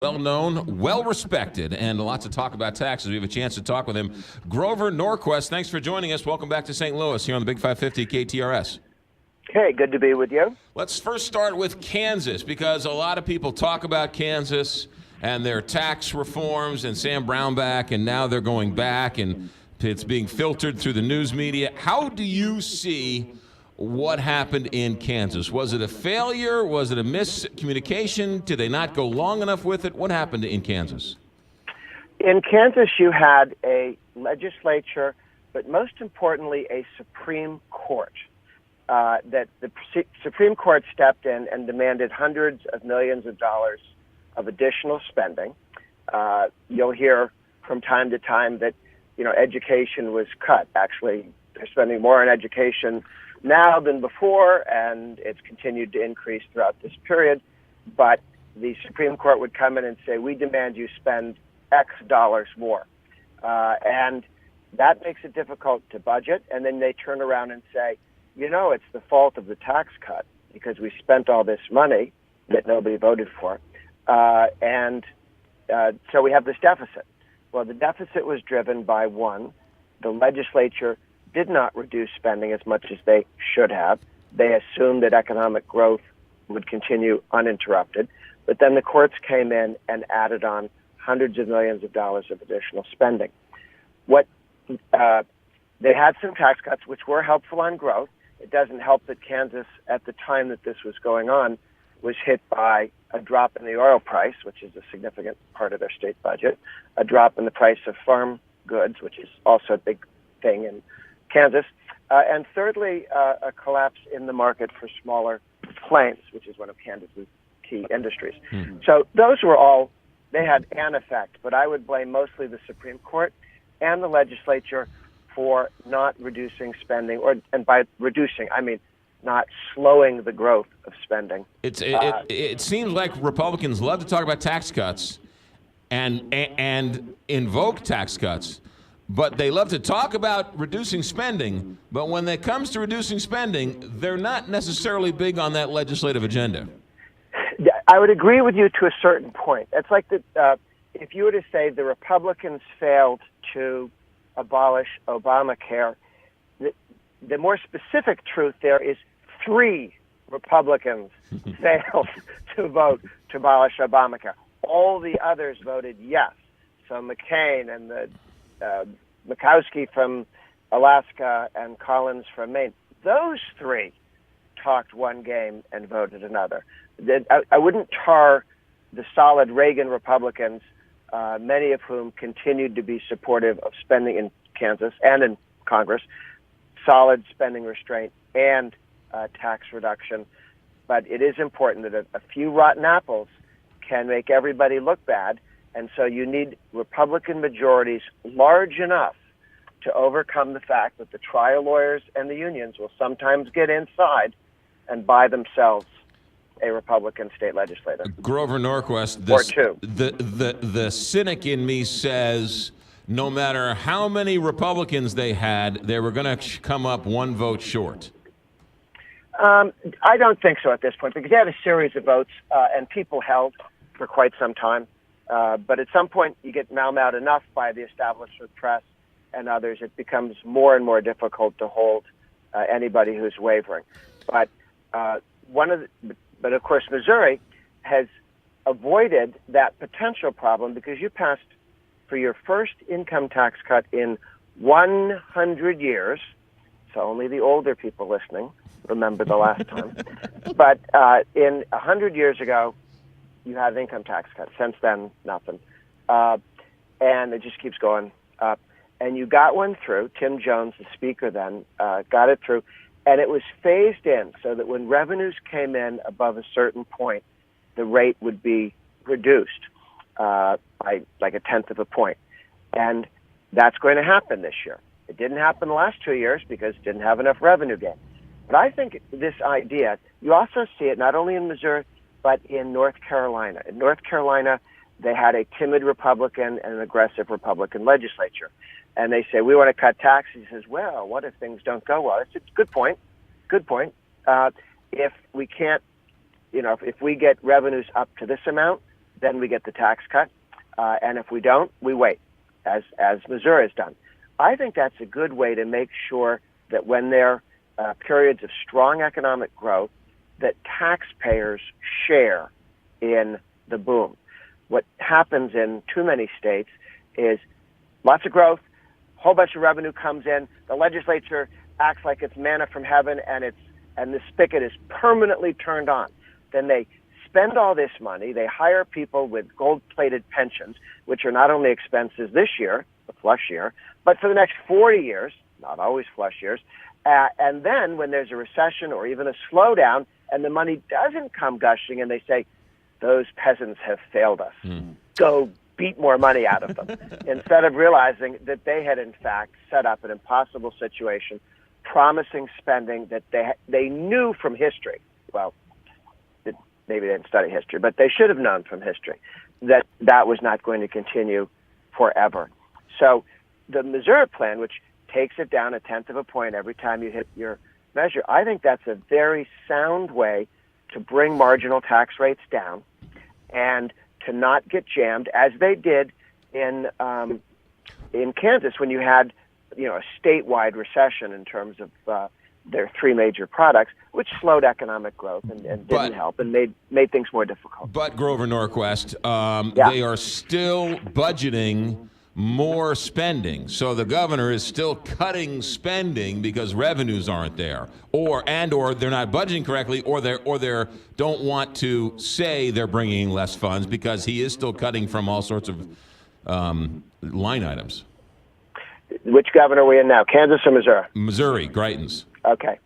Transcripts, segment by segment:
Well-known, well-respected, and lots of talk about taxes. We have a chance to talk with him. Grover Norquist, thanks for joining us. Welcome back to St. Louis here on the Big 550 KTRS. Hey, good to be with you. Let's first start with Kansas, because a lot of people talk about Kansas and their tax reforms and Sam Brownback, and now they're going back, and it's being filtered through the news media. How do you see what happened in Kansas? Was it a failure? Was it a miscommunication? Did they not go long enough with it? What happened in Kansas? In Kansas, you had a legislature, but most importantly, a Supreme Court. That the Supreme Court stepped in and demanded hundreds of millions of dollars of additional spending. You'll hear from time to time that, education was cut. Actually, they're spending more on education now than before, and it's continued to increase throughout this period. But the Supreme Court would come in and say, we demand you spend X dollars more. And that makes it difficult to budget. And then they turn around and say, it's the fault of the tax cut because we spent all this money that nobody voted for. So we have this deficit. Well, the deficit was driven by, one, the legislature did not reduce spending as much as they should have. They assumed that economic growth would continue uninterrupted. But then the courts came in and added on hundreds of millions of dollars of additional spending. They had some tax cuts, which were helpful on growth. It doesn't help that Kansas, at the time that this was going on, was hit by a drop in the oil price, which is a significant part of their state budget, a drop in the price of farm goods, which is also a big thing in Kansas, and thirdly, a collapse in the market for smaller planes, which is one of Kansas's key industries. Mm-hmm. So those were all, they had an effect, but I would blame mostly the Supreme Court and the legislature for not reducing spending, and by reducing, I mean not slowing the growth of spending. It seems like Republicans love to talk about tax cuts and invoke tax cuts, but they love to talk about reducing spending, but when it comes to reducing spending, they're not necessarily big on that legislative agenda. I would agree with you to a certain point. It's like if you were to say the Republicans failed to abolish Obamacare, the more specific truth there is 3 Republicans failed to vote to abolish Obamacare. All the others voted yes. So McCain and the Murkowski from Alaska and Collins from Maine, those 3 talked one game and voted another. I wouldn't tar the solid Reagan Republicans, many of whom continued to be supportive of spending in Kansas and in Congress, solid spending restraint and tax reduction. But it is important that a few rotten apples can make everybody look bad. And so you need Republican majorities large enough to overcome the fact that the trial lawyers and the unions will sometimes get inside and buy themselves a Republican state legislator. Grover Norquist, or 2. The cynic in me says no matter how many Republicans they had, they were going to come up one vote short. I don't think so at this point, because they had a series of votes and people held for quite some time. But at some point, you get mouthed enough by the establishment press and others, it becomes more and more difficult to hold anybody who's wavering. But but of course, Missouri has avoided that potential problem because you passed for your first income tax cut in 100 years. So only the older people listening remember the last time. But in 100 years ago, you had an income tax cut. Since then, nothing. And it just keeps going up. And you got one through. Tim Jones, the speaker then, got it through. And it was phased in so that when revenues came in above a certain point, the rate would be reduced by like 1/10 of a point. And that's going to happen this year. It didn't happen the last 2 years because it didn't have enough revenue gain. But I think this idea, you also see it not only in Missouri, but in North Carolina. In North Carolina, they had a timid Republican and an aggressive Republican legislature. And they say, we want to cut taxes. He says, well, what if things don't go well? It's a good point. Good point. If we can't, if we get revenues up to this amount, then we get the tax cut. And if we don't, we wait, as Missouri has done. I think that's a good way to make sure that when there are periods of strong economic growth, that taxpayers share in the boom. What happens in too many states is lots of growth, a whole bunch of revenue comes in, the legislature acts like it's manna from heaven, and the spigot is permanently turned on. Then they spend all this money, they hire people with gold-plated pensions, which are not only expenses this year, a flush year, but for the next 40 years, not always flush years, and then when there's a recession or even a slowdown and the money doesn't come gushing and they say, those peasants have failed us, go beat more money out of them, instead of realizing that they had in fact set up an impossible situation, promising spending that they knew from history, well, maybe they didn't study history, but they should have known from history that that was not going to continue forever. So the Missouri plan, which takes it down 1/10 of a point every time you hit your measure, I think that's a very sound way to bring marginal tax rates down and to not get jammed, as they did in Kansas when you had, a statewide recession in terms of their three major products, which slowed economic growth and didn't help and made things more difficult. But Grover Norquist, they are still budgeting more spending. So the governor is still cutting spending because revenues aren't there, or they're not budgeting correctly, or they don't want to say they're bringing less funds because he is still cutting from all sorts of line items. Which governor are we in now, Kansas or Missouri? Missouri, Greitens. Okay.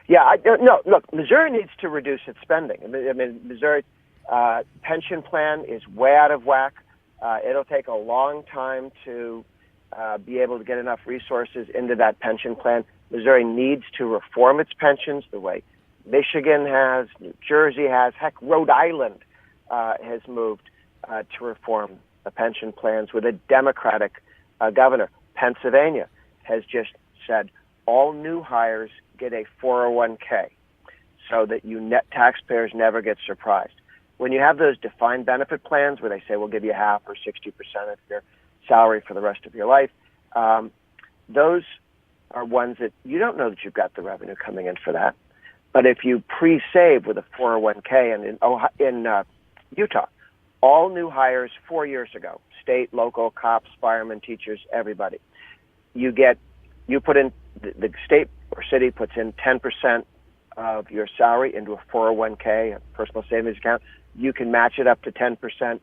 Yeah, no, look, Missouri needs to reduce its spending. I mean Missouri pension plan is way out of whack. It'll take a long time to be able to get enough resources into that pension plan. Missouri needs to reform its pensions the way Michigan has, New Jersey has, heck, Rhode Island has moved to reform the pension plans with a Democratic governor. Pennsylvania has just said all new hires get a 401k so that taxpayers never get surprised. When you have those defined benefit plans where they say we'll give you half or 60% of your salary for the rest of your life, those are ones that you don't know that you've got the revenue coming in for that. But if you pre-save with a 401k, and in Utah, all new hires 4 years ago, state, local, cops, firemen, teachers, everybody, you put in, the state or city puts in 10% of your salary into a 401k, a personal savings account. You can match it up to 10%.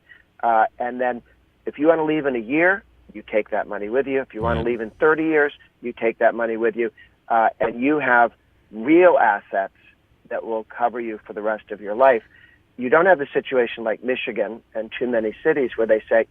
And then if you want to leave in a year, you take that money with you. If you want to leave in 30 years, you take that money with you. And you have real assets that will cover you for the rest of your life. You don't have a situation like Michigan and too many cities where they say,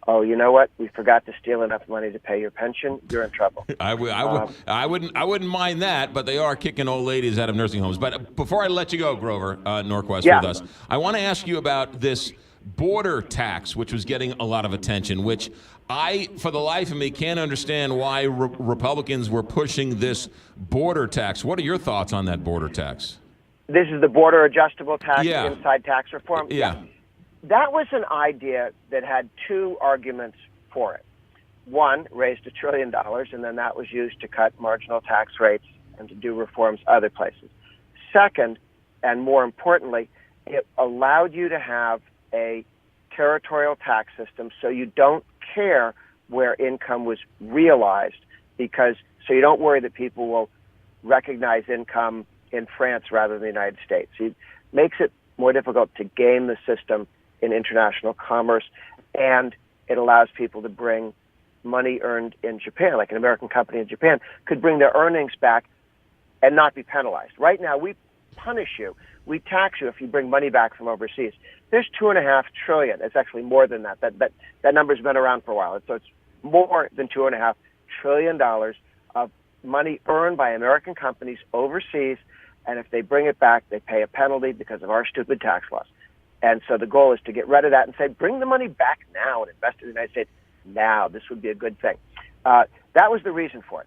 oh, you know what? We forgot to steal enough money to pay your pension. You're in trouble. I wouldn't mind that, but they are kicking old ladies out of nursing homes. But before I let you go, Grover Norquist, with us, I want to ask you about this border tax, which was getting a lot of attention, which I, for the life of me, can't understand why Republicans were pushing this border tax. What are your thoughts on that border tax? This is the border adjustable tax inside tax reform? Yeah. That was an idea that had two arguments for it. One, raised $1 trillion, and then that was used to cut marginal tax rates and to do reforms other places. Second, and more importantly, it allowed you to have a territorial tax system so you don't care where income was realized, so you don't worry that people will recognize income in France rather than the United States. It makes it more difficult to game the system in international commerce, and it allows people to bring money earned in Japan, like an American company in Japan, could bring their earnings back and not be penalized. Right now, we punish you. We tax you if you bring money back from overseas. There's $2.5 trillion. It's actually more than that. That number's been around for a while. So it's more than $2.5 trillion of money earned by American companies overseas, and if they bring it back, they pay a penalty because of our stupid tax laws. And so the goal is to get rid of that and say, bring the money back now and invest in the United States now. This would be a good thing. That was the reason for it.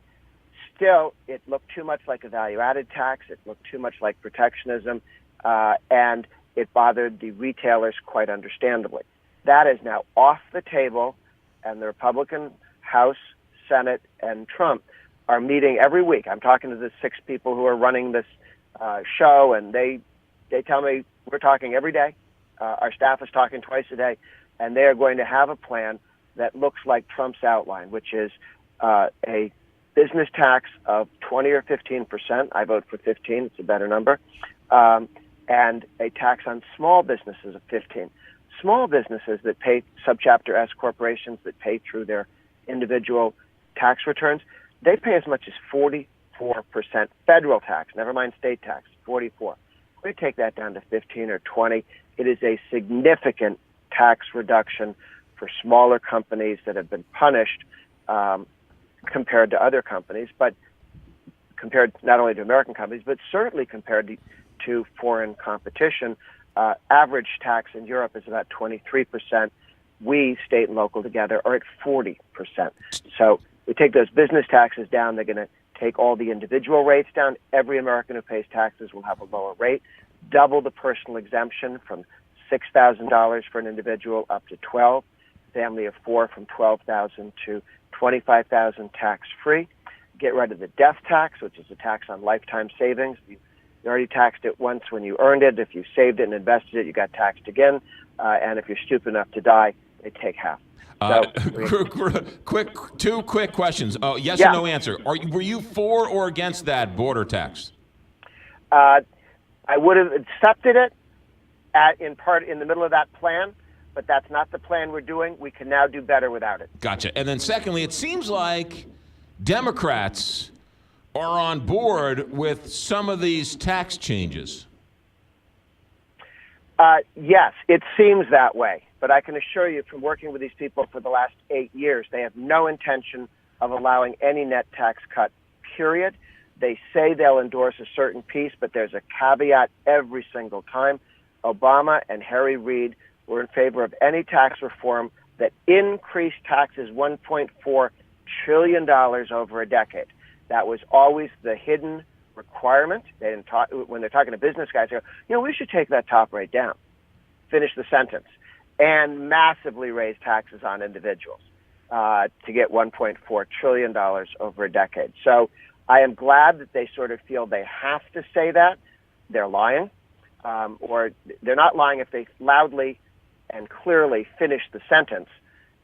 Still, it looked too much like a value-added tax. It looked too much like protectionism, and it bothered the retailers quite understandably. That is now off the table, and the Republican House, Senate, and Trump are meeting every week. I'm talking to the 6 people who are running this show, and they tell me we're talking every day. Our staff is talking twice a day, and they are going to have a plan that looks like Trump's outline, which is a business tax of 20 or 15%. I vote for 15. It's a better number. And a tax on small businesses of 15. Small businesses that pay subchapter S corporations that pay through their individual tax returns, they pay as much as 44% federal tax, never mind state tax, 44. We take that down to 15 or 20. It is a significant tax reduction for smaller companies that have been punished compared to other companies, but compared not only to American companies, but certainly compared to foreign competition. Average tax in Europe is about 23%. We, state and local together, are at 40%. So we take those business taxes down. They're going to take all the individual rates down. Every American who pays taxes will have a lower rate. Double the personal exemption from $6,000 for an individual up to 12. Family of 4 from 12,000 to 25,000 tax-free. Get rid of the death tax, which is a tax on lifetime savings. You already taxed it once when you earned it. If you saved it and invested it, you got taxed again. And if you're stupid enough to die, they take half. So, two quick questions. Yes Yeah. or no answer. Were you for or against that border tax? I would have accepted it in the middle of that plan, but that's not the plan we're doing. We can now do better without it. Gotcha. And then secondly, it seems like Democrats are on board with some of these tax changes. Yes, it seems that way. But I can assure you from working with these people for the last 8 years, they have no intention of allowing any net tax cut, period. They say they'll endorse a certain piece, but there's a caveat every single time. Obama and Harry Reid were in favor of any tax reform that increased taxes $1.4 trillion over a decade. That was always the hidden requirement. They didn't talk, when they're talking to business guys, they go, we should take that top rate down. Finish the sentence. And massively raise taxes on individuals to get $1.4 trillion over a decade. So I am glad that they sort of feel they have to say that. They're lying. Or they're not lying if they loudly and clearly finish the sentence.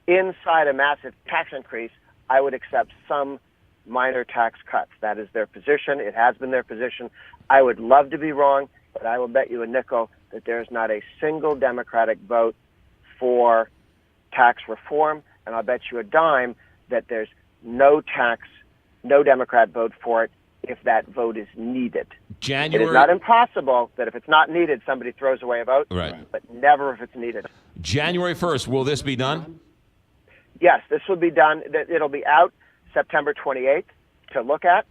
Inside a massive tax increase, I would accept some minor tax cuts. That is their position. It has been their position. I would love to be wrong, but I will bet you a nickel that there's not a single Democratic vote for tax reform, and I'll bet you a dime that there's no Democrat vote for it if that vote is needed. It is not impossible that if it's not needed, somebody throws away a vote, right, but never if it's needed. January 1st, will this be done? Yes, this will be done. It'll be out September 28th to look at.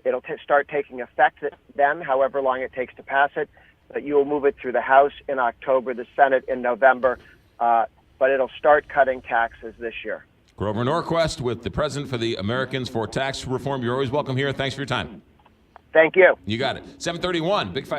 It'll start taking effect then, however long it takes to pass it. But you will move it through the House in October, the Senate in November, but it'll start cutting taxes this year. Grover Norquist with the President for the Americans for Tax Reform. You're always welcome here. Thanks for your time. Thank you. You got it. 7:31, Big 5.